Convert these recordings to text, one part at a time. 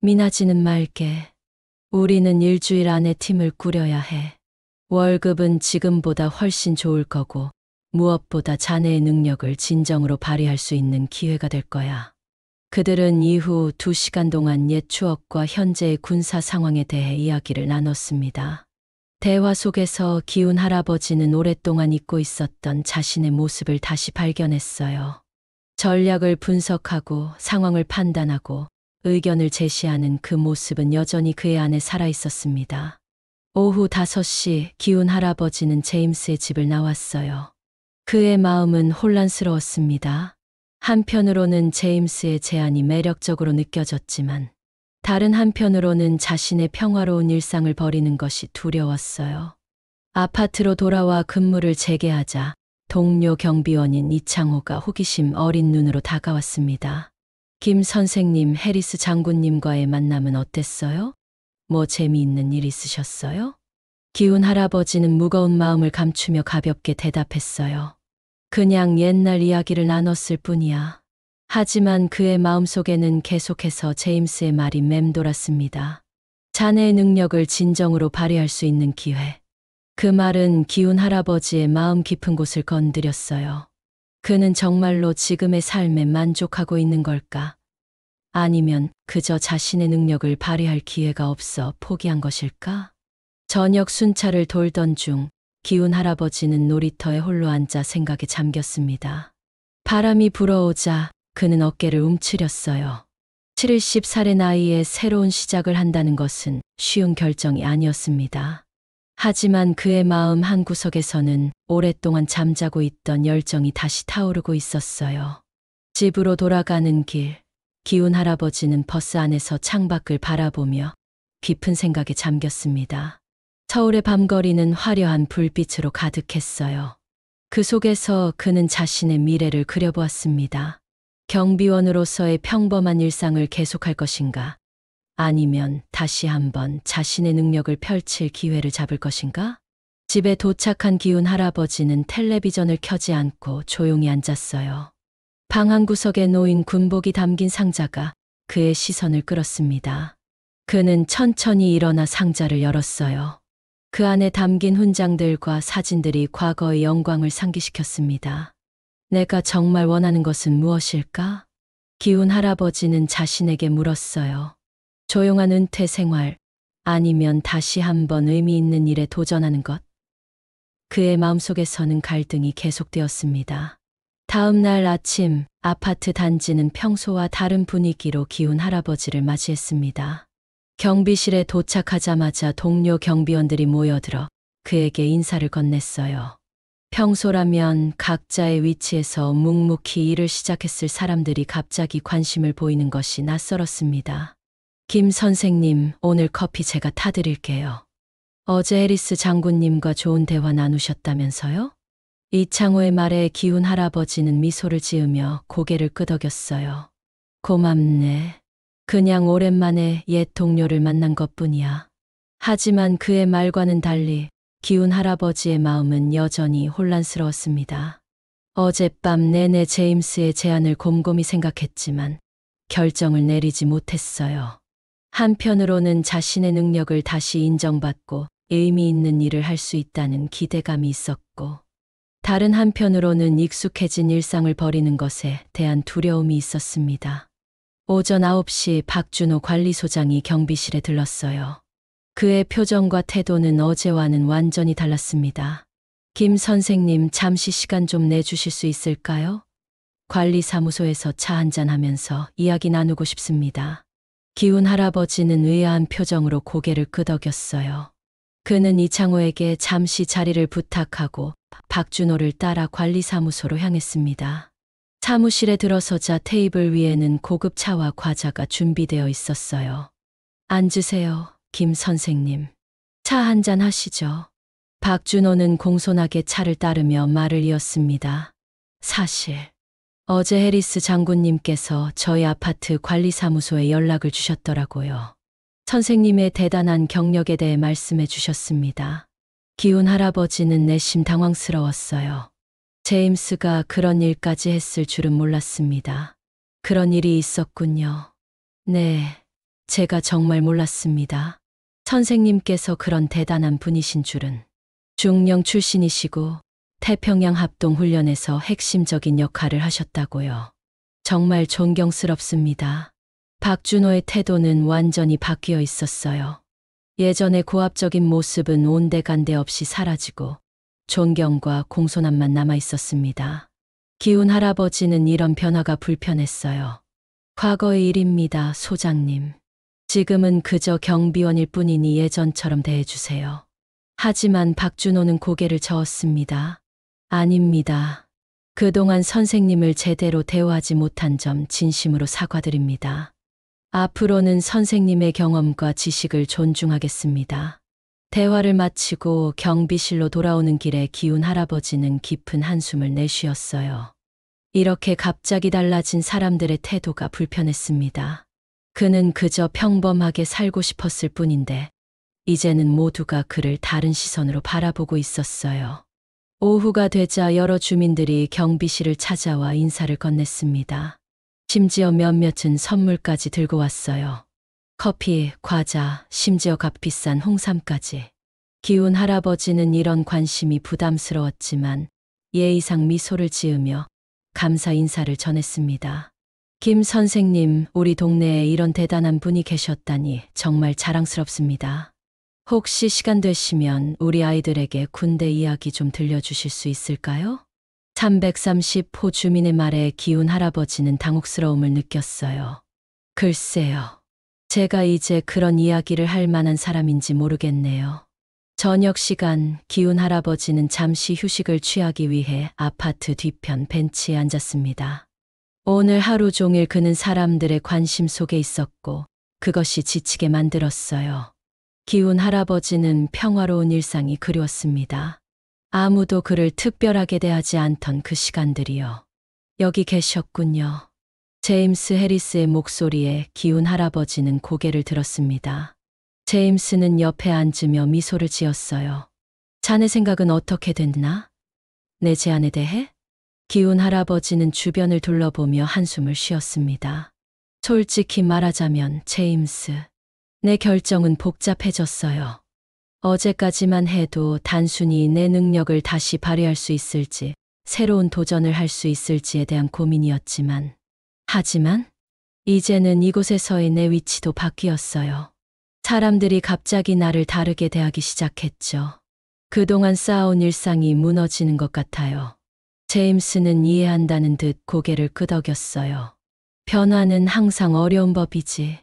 미나지는 말게. 우리는 일주일 안에 팀을 꾸려야 해. 월급은 지금보다 훨씬 좋을 거고 무엇보다 자네의 능력을 진정으로 발휘할 수 있는 기회가 될 거야. 그들은 이후 2시간 동안 옛 추억과 현재의 군사 상황에 대해 이야기를 나눴습니다. 대화 속에서 기훈 할아버지는 오랫동안 잊고 있었던 자신의 모습을 다시 발견했어요. 전략을 분석하고 상황을 판단하고 의견을 제시하는 그 모습은 여전히 그의 안에 살아 있었습니다. 오후 5시 기훈 할아버지는 제임스의 집을 나왔어요. 그의 마음은 혼란스러웠습니다. 한편으로는 제임스의 제안이 매력적으로 느껴졌지만 다른 한편으로는 자신의 평화로운 일상을 버리는 것이 두려웠어요. 아파트로 돌아와 근무를 재개하자 동료 경비원인 이창호가 호기심 어린 눈으로 다가왔습니다. 김 선생님, 해리스 장군님과의 만남은 어땠어요? 뭐 재미있는 일 있으셨어요? 기훈 할아버지는 무거운 마음을 감추며 가볍게 대답했어요. 그냥 옛날 이야기를 나눴을 뿐이야. 하지만 그의 마음속에는 계속해서 제임스의 말이 맴돌았습니다. 자네의 능력을 진정으로 발휘할 수 있는 기회. 그 말은 기훈 할아버지의 마음 깊은 곳을 건드렸어요. 그는 정말로 지금의 삶에 만족하고 있는 걸까? 아니면 그저 자신의 능력을 발휘할 기회가 없어 포기한 것일까? 저녁 순찰을 돌던 중 기훈 할아버지는 놀이터에 홀로 앉아 생각에 잠겼습니다. 바람이 불어오자 그는 어깨를 움츠렸어요. 70살의 나이에 새로운 시작을 한다는 것은 쉬운 결정이 아니었습니다. 하지만 그의 마음 한구석에서는 오랫동안 잠자고 있던 열정이 다시 타오르고 있었어요. 집으로 돌아가는 길, 기훈 할아버지는 버스 안에서 창밖을 바라보며 깊은 생각에 잠겼습니다. 서울의 밤거리는 화려한 불빛으로 가득했어요. 그 속에서 그는 자신의 미래를 그려보았습니다. 경비원으로서의 평범한 일상을 계속할 것인가? 아니면 다시 한번 자신의 능력을 펼칠 기회를 잡을 것인가? 집에 도착한 기훈 할아버지는 텔레비전을 켜지 않고 조용히 앉았어요. 방 한구석에 놓인 군복이 담긴 상자가 그의 시선을 끌었습니다. 그는 천천히 일어나 상자를 열었어요. 그 안에 담긴 훈장들과 사진들이 과거의 영광을 상기시켰습니다. 내가 정말 원하는 것은 무엇일까? 기훈 할아버지는 자신에게 물었어요. 조용한 은퇴 생활, 아니면 다시 한번 의미 있는 일에 도전하는 것? 그의 마음속에서는 갈등이 계속되었습니다. 다음 날 아침, 아파트 단지는 평소와 다른 분위기로 기훈 할아버지를 맞이했습니다. 경비실에 도착하자마자 동료 경비원들이 모여들어 그에게 인사를 건넸어요. 평소라면 각자의 위치에서 묵묵히 일을 시작했을 사람들이 갑자기 관심을 보이는 것이 낯설었습니다. 김 선생님, 오늘 커피 제가 타드릴게요. 어제 해리스 장군님과 좋은 대화 나누셨다면서요? 이창호의 말에 기훈 할아버지는 미소를 지으며 고개를 끄덕였어요. 고맙네. 그냥 오랜만에 옛 동료를 만난 것뿐이야. 하지만 그의 말과는 달리 기훈 할아버지의 마음은 여전히 혼란스러웠습니다. 어젯밤 내내 제임스의 제안을 곰곰이 생각했지만 결정을 내리지 못했어요. 한편으로는 자신의 능력을 다시 인정받고 의미 있는 일을 할 수 있다는 기대감이 있었고, 다른 한편으로는 익숙해진 일상을 버리는 것에 대한 두려움이 있었습니다. 오전 9시 박준호 관리소장이 경비실에 들렀어요. 그의 표정과 태도는 어제와는 완전히 달랐습니다. 김 선생님, 잠시 시간 좀 내주실 수 있을까요? 관리사무소에서 차 한잔하면서 이야기 나누고 싶습니다. 기훈 할아버지는 의아한 표정으로 고개를 끄덕였어요. 그는 이창호에게 잠시 자리를 부탁하고 박준호를 따라 관리사무소로 향했습니다. 사무실에 들어서자 테이블 위에는 고급 차와 과자가 준비되어 있었어요. 앉으세요, 김 선생님. 차 한잔 하시죠. 박준호는 공손하게 차를 따르며 말을 이었습니다. 사실 어제 해리스 장군님께서 저희 아파트 관리사무소에 연락을 주셨더라고요. 선생님의 대단한 경력에 대해 말씀해 주셨습니다. 기훈 할아버지는 내심 당황스러웠어요. 제임스가 그런 일까지 했을 줄은 몰랐습니다. 그런 일이 있었군요. 네, 제가 정말 몰랐습니다. 선생님께서 그런 대단한 분이신 줄은. 중령 출신이시고 태평양 합동 훈련에서 핵심적인 역할을 하셨다고요. 정말 존경스럽습니다. 박준호의 태도는 완전히 바뀌어 있었어요. 예전의 고압적인 모습은 온데간데 없이 사라지고 존경과 공손함만 남아 있었습니다. 기훈 할아버지는 이런 변화가 불편했어요. 과거의 일입니다, 소장님. 지금은 그저 경비원일 뿐이니 예전처럼 대해주세요. 하지만 박준호는 고개를 저었습니다. 아닙니다. 그동안 선생님을 제대로 대우하지 못한 점 진심으로 사과드립니다. 앞으로는 선생님의 경험과 지식을 존중하겠습니다. 대화를 마치고 경비실로 돌아오는 길에 기훈 할아버지는 깊은 한숨을 내쉬었어요. 이렇게 갑자기 달라진 사람들의 태도가 불편했습니다. 그는 그저 평범하게 살고 싶었을 뿐인데 이제는 모두가 그를 다른 시선으로 바라보고 있었어요. 오후가 되자 여러 주민들이 경비실을 찾아와 인사를 건넸습니다. 심지어 몇몇은 선물까지 들고 왔어요. 커피, 과자, 심지어 값비싼 홍삼까지. 기훈 할아버지는 이런 관심이 부담스러웠지만 예의상 미소를 지으며 감사 인사를 전했습니다. 김 선생님, 우리 동네에 이런 대단한 분이 계셨다니 정말 자랑스럽습니다. 혹시 시간 되시면 우리 아이들에게 군대 이야기 좀 들려주실 수 있을까요? 330호 주민의 말에 기훈 할아버지는 당혹스러움을 느꼈어요. 글쎄요. 제가 이제 그런 이야기를 할 만한 사람인지 모르겠네요. 저녁 시간 기훈 할아버지는 잠시 휴식을 취하기 위해 아파트 뒤편 벤치에 앉았습니다. 오늘 하루 종일 그는 사람들의 관심 속에 있었고 그것이 지치게 만들었어요. 기훈 할아버지는 평화로운 일상이 그리웠습니다. 아무도 그를 특별하게 대하지 않던 그 시간들이요. 여기 계셨군요. 제임스 해리스의 목소리에 기훈 할아버지는 고개를 들었습니다. 제임스는 옆에 앉으며 미소를 지었어요. 자네 생각은 어떻게 됐나? 내 제안에 대해? 기훈 할아버지는 주변을 둘러보며 한숨을 쉬었습니다. 솔직히 말하자면 제임스, 내 결정은 복잡해졌어요. 어제까지만 해도 단순히 내 능력을 다시 발휘할 수 있을지, 새로운 도전을 할 수 있을지에 대한 고민이었지만, 하지만 이제는 이곳에서의 내 위치도 바뀌었어요. 사람들이 갑자기 나를 다르게 대하기 시작했죠. 그동안 쌓아온 일상이 무너지는 것 같아요. 제임스는 이해한다는 듯 고개를 끄덕였어요. 변화는 항상 어려운 법이지.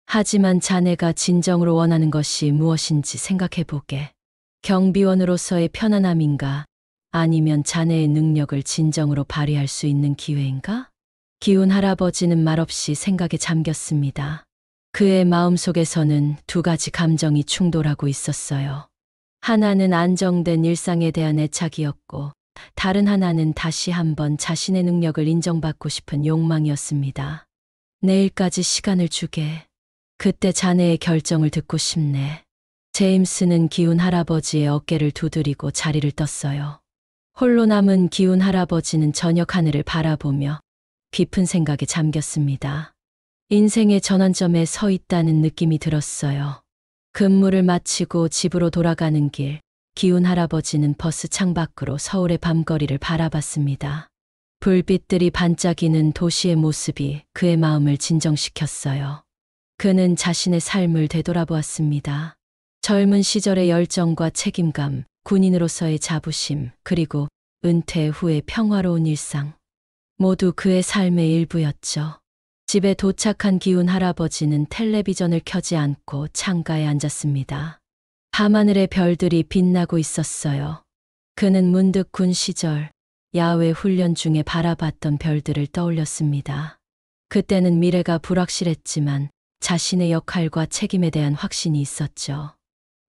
하지만 자네가 진정으로 원하는 것이 무엇인지 생각해보게. 경비원으로서의 편안함인가? 아니면 자네의 능력을 진정으로 발휘할 수 있는 기회인가? 기훈 할아버지는 말없이 생각에 잠겼습니다. 그의 마음속에서는 두 가지 감정이 충돌하고 있었어요. 하나는 안정된 일상에 대한 애착이었고, 다른 하나는 다시 한번 자신의 능력을 인정받고 싶은 욕망이었습니다. 내일까지 시간을 주게. 그때 자네의 결정을 듣고 싶네. 제임스는 기훈 할아버지의 어깨를 두드리고 자리를 떴어요. 홀로 남은 기훈 할아버지는 저녁 하늘을 바라보며 깊은 생각에 잠겼습니다. 인생의 전환점에 서 있다는 느낌이 들었어요. 근무를 마치고 집으로 돌아가는 길, 기훈 할아버지는 버스 창밖으로 서울의 밤거리를 바라봤습니다. 불빛들이 반짝이는 도시의 모습이 그의 마음을 진정시켰어요. 그는 자신의 삶을 되돌아보았습니다. 젊은 시절의 열정과 책임감, 군인으로서의 자부심, 그리고 은퇴 후의 평화로운 일상. 모두 그의 삶의 일부였죠. 집에 도착한 기훈 할아버지는 텔레비전을 켜지 않고 창가에 앉았습니다. 밤하늘의 별들이 빛나고 있었어요. 그는 문득 군 시절 야외 훈련 중에 바라봤던 별들을 떠올렸습니다. 그때는 미래가 불확실했지만 자신의 역할과 책임에 대한 확신이 있었죠.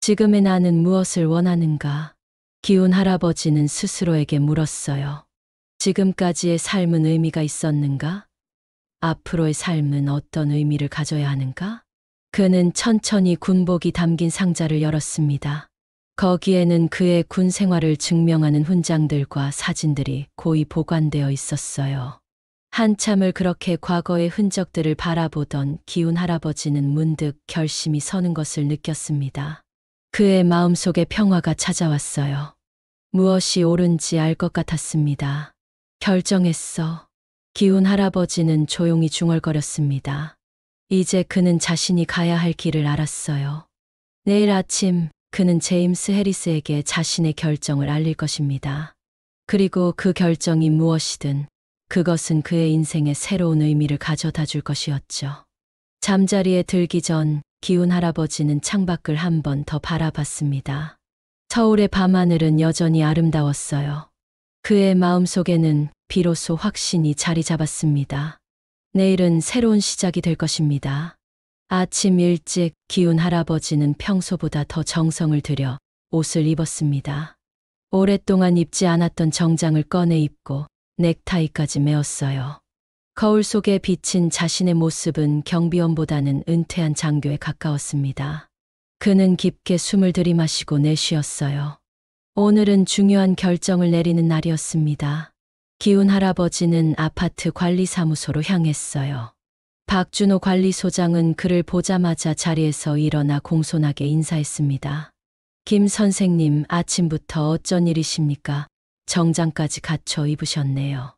지금의 나는 무엇을 원하는가? 기훈 할아버지는 스스로에게 물었어요. 지금까지의 삶은 의미가 있었는가? 앞으로의 삶은 어떤 의미를 가져야 하는가? 그는 천천히 군복이 담긴 상자를 열었습니다. 거기에는 그의 군 생활을 증명하는 훈장들과 사진들이 고이 보관되어 있었어요. 한참을 그렇게 과거의 흔적들을 바라보던 기훈 할아버지는 문득 결심이 서는 것을 느꼈습니다. 그의 마음속에 평화가 찾아왔어요. 무엇이 옳은지 알 것 같았습니다. 결정했어. 기훈 할아버지는 조용히 중얼거렸습니다. 이제 그는 자신이 가야 할 길을 알았어요. 내일 아침 그는 제임스 해리스에게 자신의 결정을 알릴 것입니다. 그리고 그 결정이 무엇이든 그것은 그의 인생에 새로운 의미를 가져다 줄 것이었죠. 잠자리에 들기 전 기훈 할아버지는 창밖을 한 번 더 바라봤습니다. 서울의 밤하늘은 여전히 아름다웠어요. 그의 마음속에는 비로소 확신이 자리 잡았습니다. 내일은 새로운 시작이 될 것입니다. 아침 일찍 기훈 할아버지는 평소보다 더 정성을 들여 옷을 입었습니다. 오랫동안 입지 않았던 정장을 꺼내 입고 넥타이까지 메었어요. 거울 속에 비친 자신의 모습은 경비원보다는 은퇴한 장교에 가까웠습니다. 그는 깊게 숨을 들이마시고 내쉬었어요. 오늘은 중요한 결정을 내리는 날이었습니다. 기훈 할아버지는 아파트 관리사무소로 향했어요. 박준호 관리소장은 그를 보자마자 자리에서 일어나 공손하게 인사했습니다. 김 선생님, 아침부터 어쩐 일이십니까? 정장까지 갖춰 입으셨네요.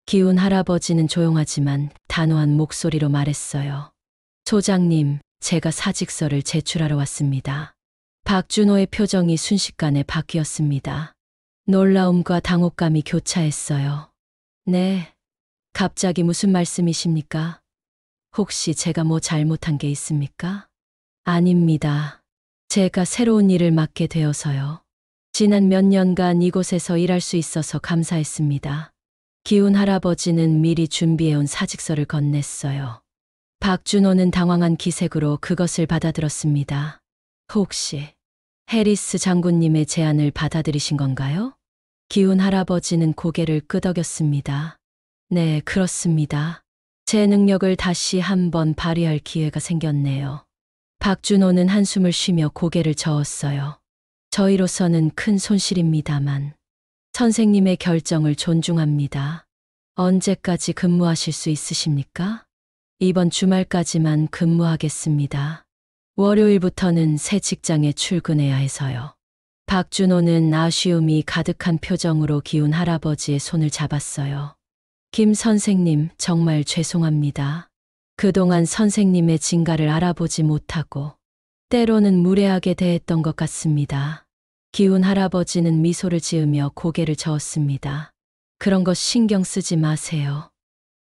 기훈 할아버지는 조용하지만 단호한 목소리로 말했어요. 소장님, 제가 사직서를 제출하러 왔습니다. 박준호의 표정이 순식간에 바뀌었습니다. 놀라움과 당혹감이 교차했어요. 네, 갑자기 무슨 말씀이십니까? 혹시 제가 뭐 잘못한 게 있습니까? 아닙니다. 제가 새로운 일을 맡게 되어서요. 지난 몇 년간 이곳에서 일할 수 있어서 감사했습니다. 기훈 할아버지는 미리 준비해온 사직서를 건넸어요. 박준호는 당황한 기색으로 그것을 받아들었습니다. 혹시 해리스 장군님의 제안을 받아들이신 건가요? 기훈 할아버지는 고개를 끄덕였습니다. 네, 그렇습니다. 제 능력을 다시 한번 발휘할 기회가 생겼네요. 박준호는 한숨을 쉬며 고개를 저었어요. 저희로서는 큰 손실입니다만 선생님의 결정을 존중합니다. 언제까지 근무하실 수 있으십니까? 이번 주말까지만 근무하겠습니다. 월요일부터는 새 직장에 출근해야 해서요. 박준호는 아쉬움이 가득한 표정으로 기훈 할아버지의 손을 잡았어요. 김 선생님, 정말 죄송합니다. 그동안 선생님의 진가를 알아보지 못하고 때로는 무례하게 대했던 것 같습니다. 기훈 할아버지는 미소를 지으며 고개를 저었습니다. 그런 것 신경 쓰지 마세요.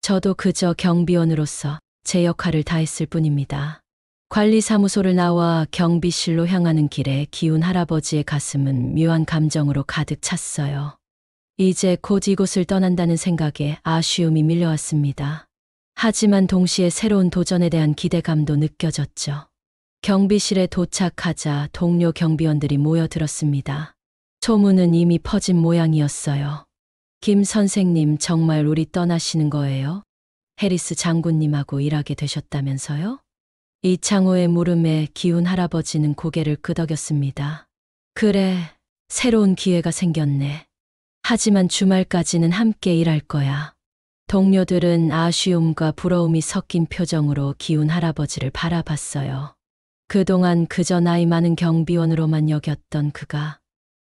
저도 그저 경비원으로서 제 역할을 다했을 뿐입니다. 관리사무소를 나와 경비실로 향하는 길에 기훈 할아버지의 가슴은 묘한 감정으로 가득 찼어요. 이제 곧 이곳을 떠난다는 생각에 아쉬움이 밀려왔습니다. 하지만 동시에 새로운 도전에 대한 기대감도 느껴졌죠. 경비실에 도착하자 동료 경비원들이 모여들었습니다. 소문은 이미 퍼진 모양이었어요. 김 선생님, 정말 우리 떠나시는 거예요? 해리스 장군님하고 일하게 되셨다면서요? 이창호의 물음에 기훈 할아버지는 고개를 끄덕였습니다. 그래, 새로운 기회가 생겼네. 하지만 주말까지는 함께 일할 거야. 동료들은 아쉬움과 부러움이 섞인 표정으로 기훈 할아버지를 바라봤어요. 그동안 그저 나이 많은 경비원으로만 여겼던 그가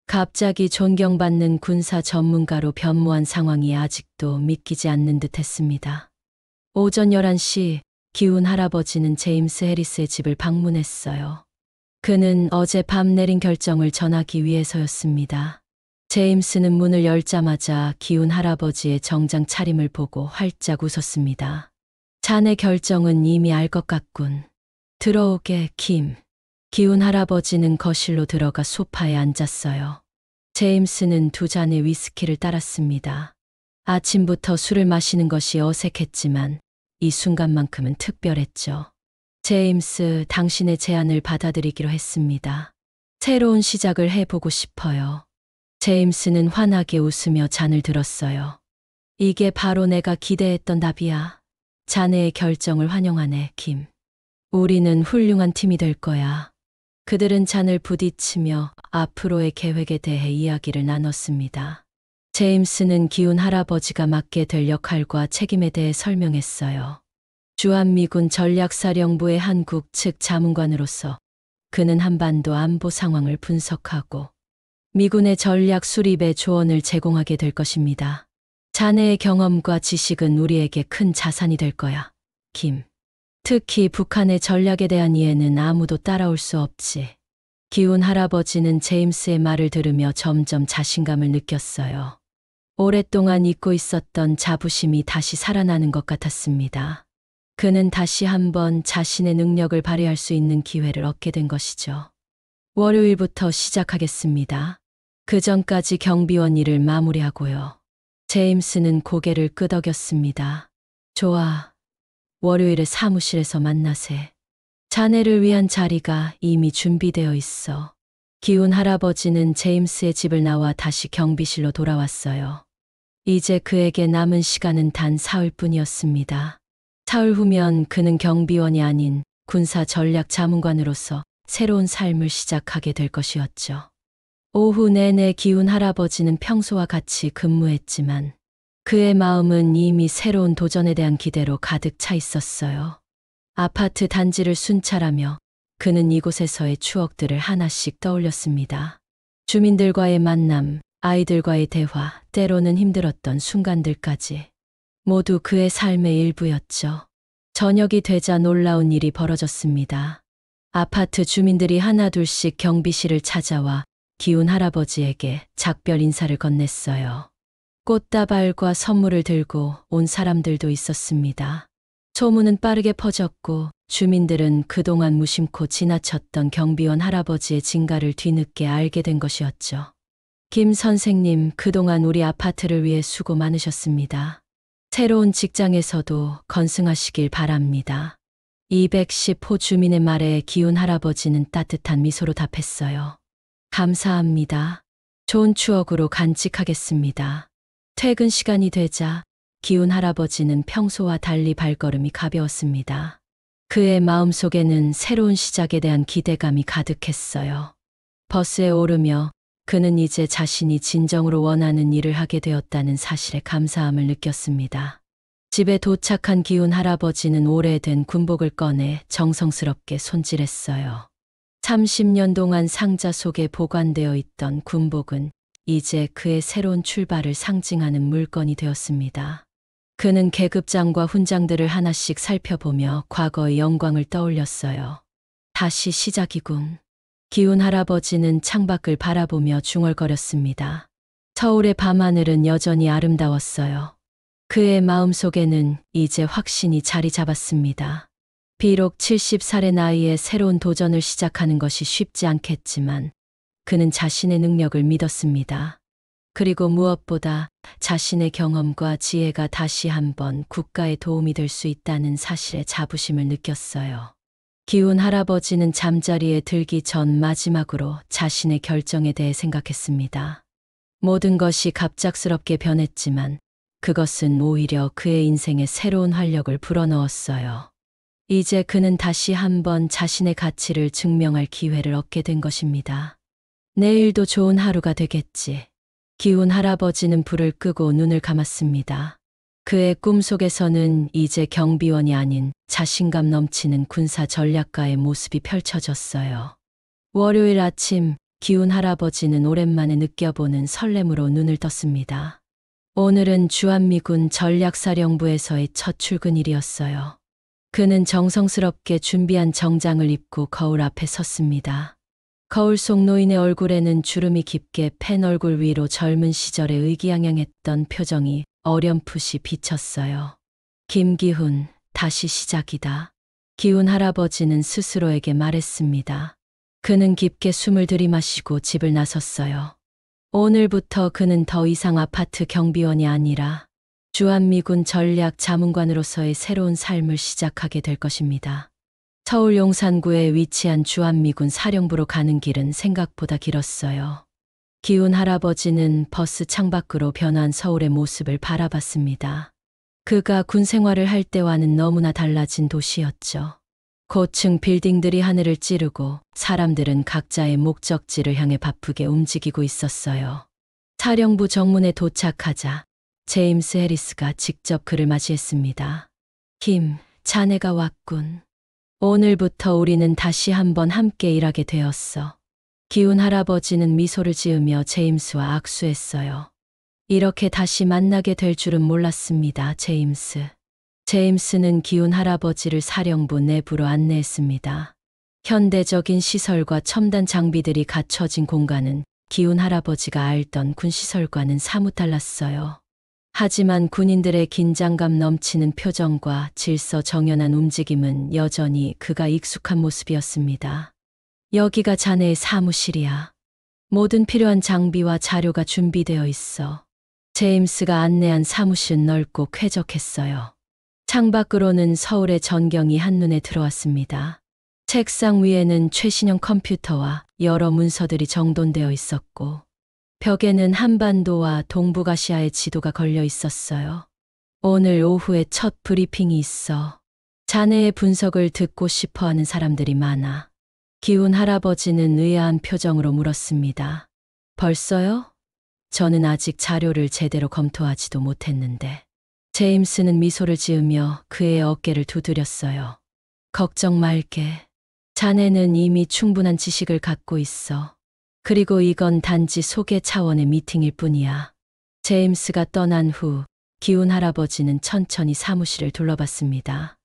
갑자기 존경받는 군사 전문가로 변모한 상황이 아직도 믿기지 않는 듯 했습니다. 오전 11시 기훈 할아버지는 제임스 해리스의 집을 방문했어요. 그는 어젯밤 내린 결정을 전하기 위해서였습니다. 제임스는 문을 열자마자 기훈 할아버지의 정장 차림을 보고 활짝 웃었습니다. 자네 결정은 이미 알 것 같군. 들어오게, 김. 기훈 할아버지는 거실로 들어가 소파에 앉았어요. 제임스는 두 잔의 위스키를 따랐습니다. 아침부터 술을 마시는 것이 어색했지만 이 순간만큼은 특별했죠. 제임스, 당신의 제안을 받아들이기로 했습니다. 새로운 시작을 해보고 싶어요. 제임스는 환하게 웃으며 잔을 들었어요. 이게 바로 내가 기대했던 답이야. 자네의 결정을 환영하네, 김. 우리는 훌륭한 팀이 될 거야. 그들은 잔을 부딪히며 앞으로의 계획에 대해 이야기를 나눴습니다. 제임스는 기훈 할아버지가 맡게 될 역할과 책임에 대해 설명했어요. 주한미군 전략사령부의 한국 측 자문관으로서 그는 한반도 안보 상황을 분석하고 미군의 전략 수립에 조언을 제공하게 될 것입니다. 자네의 경험과 지식은 우리에게 큰 자산이 될 거야, 김. 특히 북한의 전략에 대한 이해는 아무도 따라올 수 없지. 기훈 할아버지는 제임스의 말을 들으며 점점 자신감을 느꼈어요. 오랫동안 잊고 있었던 자부심이 다시 살아나는 것 같았습니다. 그는 다시 한번 자신의 능력을 발휘할 수 있는 기회를 얻게 된 것이죠. 월요일부터 시작하겠습니다. 그 전까지 경비원 일을 마무리하고요. 제임스는 고개를 끄덕였습니다. 좋아. 월요일에 사무실에서 만나세. 자네를 위한 자리가 이미 준비되어 있어. 기훈 할아버지는 제임스의 집을 나와 다시 경비실로 돌아왔어요. 이제 그에게 남은 시간은 단 사흘뿐이었습니다. 사흘 후면 그는 경비원이 아닌 군사 전략 자문관으로서 새로운 삶을 시작하게 될 것이었죠. 오후 내내 기훈 할아버지는 평소와 같이 근무했지만 그의 마음은 이미 새로운 도전에 대한 기대로 가득 차 있었어요. 아파트 단지를 순찰하며 그는 이곳에서의 추억들을 하나씩 떠올렸습니다. 주민들과의 만남, 아이들과의 대화, 때로는 힘들었던 순간들까지 모두 그의 삶의 일부였죠. 저녁이 되자 놀라운 일이 벌어졌습니다. 아파트 주민들이 하나둘씩 경비실을 찾아와 기훈 할아버지에게 작별 인사를 건넸어요. 꽃다발과 선물을 들고 온 사람들도 있었습니다. 소문은 빠르게 퍼졌고 주민들은 그동안 무심코 지나쳤던 경비원 할아버지의 진가를 뒤늦게 알게 된 것이었죠. 김 선생님, 그동안 우리 아파트를 위해 수고 많으셨습니다. 새로운 직장에서도 건승하시길 바랍니다. 210호 주민의 말에 기훈 할아버지는 따뜻한 미소로 답했어요. 감사합니다. 좋은 추억으로 간직하겠습니다. 퇴근 시간이 되자 기훈 할아버지는 평소와 달리 발걸음이 가벼웠습니다. 그의 마음속에는 새로운 시작에 대한 기대감이 가득했어요. 버스에 오르며 그는 이제 자신이 진정으로 원하는 일을 하게 되었다는 사실에 감사함을 느꼈습니다. 집에 도착한 기훈 할아버지는 오래된 군복을 꺼내 정성스럽게 손질했어요. 30년 동안 상자 속에 보관되어 있던 군복은 이제 그의 새로운 출발을 상징하는 물건이 되었습니다. 그는 계급장과 훈장들을 하나씩 살펴보며 과거의 영광을 떠올렸어요. 다시 시작이군. 기훈 할아버지는 창밖을 바라보며 중얼거렸습니다. 서울의 밤하늘은 여전히 아름다웠어요. 그의 마음속에는 이제 확신이 자리 잡았습니다. 비록 70살의 나이에 새로운 도전을 시작하는 것이 쉽지 않겠지만 그는 자신의 능력을 믿었습니다. 그리고 무엇보다 자신의 경험과 지혜가 다시 한번 국가에 도움이 될 수 있다는 사실에 자부심을 느꼈어요. 기훈 할아버지는 잠자리에 들기 전 마지막으로 자신의 결정에 대해 생각했습니다. 모든 것이 갑작스럽게 변했지만 그것은 오히려 그의 인생에 새로운 활력을 불어넣었어요. 이제 그는 다시 한번 자신의 가치를 증명할 기회를 얻게 된 것입니다. 내일도 좋은 하루가 되겠지. 기훈 할아버지는 불을 끄고 눈을 감았습니다. 그의 꿈속에서는 이제 경비원이 아닌 자신감 넘치는 군사 전략가의 모습이 펼쳐졌어요. 월요일 아침, 기훈 할아버지는 오랜만에 느껴보는 설렘으로 눈을 떴습니다. 오늘은 주한미군 전략사령부에서의 첫 출근일이었어요. 그는 정성스럽게 준비한 정장을 입고 거울 앞에 섰습니다. 거울 속 노인의 얼굴에는 주름이 깊게 팬 얼굴 위로 젊은 시절에 의기양양했던 표정이 어렴풋이 비쳤어요. 김기훈, 다시 시작이다. 기훈 할아버지는 스스로에게 말했습니다. 그는 깊게 숨을 들이마시고 집을 나섰어요. 오늘부터 그는 더 이상 아파트 경비원이 아니라 주한미군 전략 자문관으로서의 새로운 삶을 시작하게 될 것입니다. 서울 용산구에 위치한 주한미군 사령부로 가는 길은 생각보다 길었어요. 기훈 할아버지는 버스 창밖으로 변한 서울의 모습을 바라봤습니다. 그가 군 생활을 할 때와는 너무나 달라진 도시였죠. 고층 빌딩들이 하늘을 찌르고 사람들은 각자의 목적지를 향해 바쁘게 움직이고 있었어요. 사령부 정문에 도착하자 제임스 해리스가 직접 그를 맞이했습니다. 김, 자네가 왔군. 오늘부터 우리는 다시 한번 함께 일하게 되었어. 기훈 할아버지는 미소를 지으며 제임스와 악수했어요. 이렇게 다시 만나게 될 줄은 몰랐습니다, 제임스. 제임스는 기훈 할아버지를 사령부 내부로 안내했습니다. 현대적인 시설과 첨단 장비들이 갖춰진 공간은 기훈 할아버지가 알던 군시설과는 사뭇 달랐어요. 하지만 군인들의 긴장감 넘치는 표정과 질서정연한 움직임은 여전히 그가 익숙한 모습이었습니다. 여기가 자네의 사무실이야. 모든 필요한 장비와 자료가 준비되어 있어. 제임스가 안내한 사무실은 넓고 쾌적했어요. 창밖으로는 서울의 전경이 한눈에 들어왔습니다. 책상 위에는 최신형 컴퓨터와 여러 문서들이 정돈되어 있었고, 벽에는 한반도와 동북아시아의 지도가 걸려 있었어요. 오늘 오후에 첫 브리핑이 있어. 자네의 분석을 듣고 싶어 하는 사람들이 많아. 기훈 할아버지는 의아한 표정으로 물었습니다. 벌써요? 저는 아직 자료를 제대로 검토하지도 못했는데. 제임스는 미소를 지으며 그의 어깨를 두드렸어요. 걱정 말게. 자네는 이미 충분한 지식을 갖고 있어. 그리고 이건 단지 소개 차원의 미팅일 뿐이야. 제임스가 떠난 후 기훈 할아버지는 천천히 사무실을 둘러봤습니다.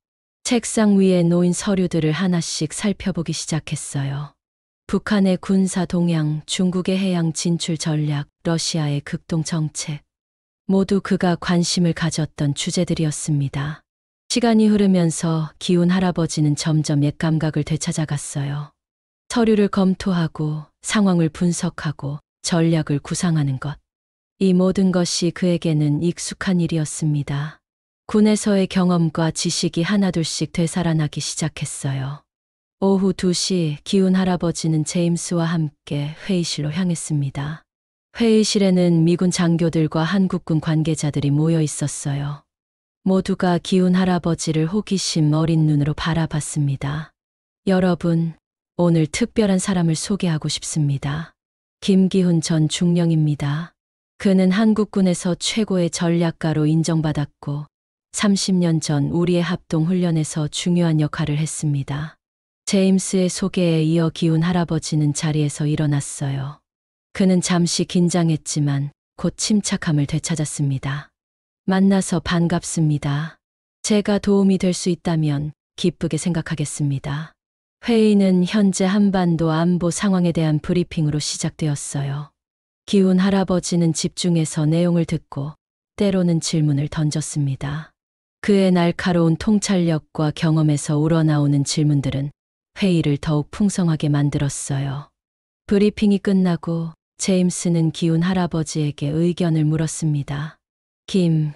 책상 위에 놓인 서류들을 하나씩 살펴보기 시작했어요. 북한의 군사 동향, 중국의 해양 진출 전략, 러시아의 극동 정책. 모두 그가 관심을 가졌던 주제들이었습니다. 시간이 흐르면서 기훈 할아버지는 점점 옛 감각을 되찾아갔어요. 서류를 검토하고 상황을 분석하고 전략을 구상하는 것. 이 모든 것이 그에게는 익숙한 일이었습니다. 군에서의 경험과 지식이 하나둘씩 되살아나기 시작했어요. 오후 2시 기훈 할아버지는 제임스와 함께 회의실로 향했습니다. 회의실에는 미군 장교들과 한국군 관계자들이 모여 있었어요. 모두가 기훈 할아버지를 호기심 어린 눈으로 바라봤습니다. 여러분, 오늘 특별한 사람을 소개하고 싶습니다. 김기훈 전 중령입니다. 그는 한국군에서 최고의 전략가로 인정받았고 30년 전 우리의 합동훈련에서 중요한 역할을 했습니다. 제임스의 소개에 이어 기훈 할아버지는 자리에서 일어났어요. 그는 잠시 긴장했지만 곧 침착함을 되찾았습니다. 만나서 반갑습니다. 제가 도움이 될 수 있다면 기쁘게 생각하겠습니다. 회의는 현재 한반도 안보 상황에 대한 브리핑으로 시작되었어요. 기훈 할아버지는 집중해서 내용을 듣고 때로는 질문을 던졌습니다. 그의 날카로운 통찰력과 경험에서 우러나오는 질문들은 회의를 더욱 풍성하게 만들었어요. 브리핑이 끝나고 제임스는 기훈 할아버지에게 의견을 물었습니다. 김,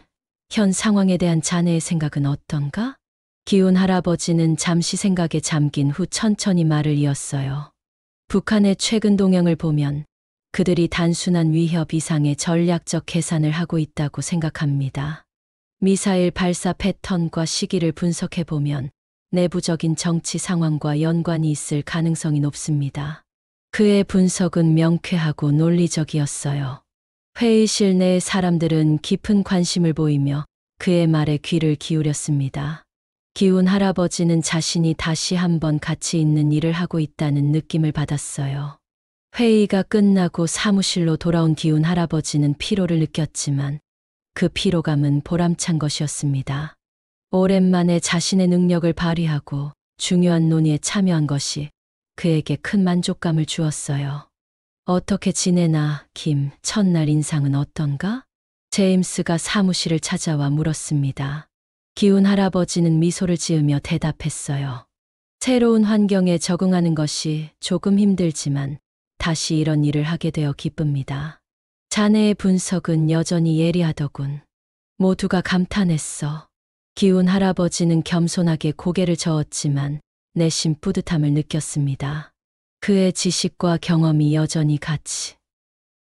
현 상황에 대한 자네의 생각은 어떤가? 기훈 할아버지는 잠시 생각에 잠긴 후 천천히 말을 이었어요. 북한의 최근 동향을 보면 그들이 단순한 위협 이상의 전략적 계산을 하고 있다고 생각합니다. 미사일 발사 패턴과 시기를 분석해보면 내부적인 정치 상황과 연관이 있을 가능성이 높습니다. 그의 분석은 명쾌하고 논리적이었어요. 회의실 내 사람들은 깊은 관심을 보이며 그의 말에 귀를 기울였습니다. 기훈 할아버지는 자신이 다시 한번 가치 있는 일을 하고 있다는 느낌을 받았어요. 회의가 끝나고 사무실로 돌아온 기훈 할아버지는 피로를 느꼈지만 그 피로감은 보람찬 것이었습니다. 오랜만에 자신의 능력을 발휘하고 중요한 논의에 참여한 것이 그에게 큰 만족감을 주었어요. 어떻게 지내나, 김, 첫날 인상은 어떤가? 제임스가 사무실을 찾아와 물었습니다. 기훈 할아버지는 미소를 지으며 대답했어요. 새로운 환경에 적응하는 것이 조금 힘들지만 다시 이런 일을 하게 되어 기쁩니다. 자네의 분석은 여전히 예리하더군. 모두가 감탄했어. 기훈 할아버지는 겸손하게 고개를 저었지만 내심 뿌듯함을 느꼈습니다. 그의 지식과 경험이 여전히 가치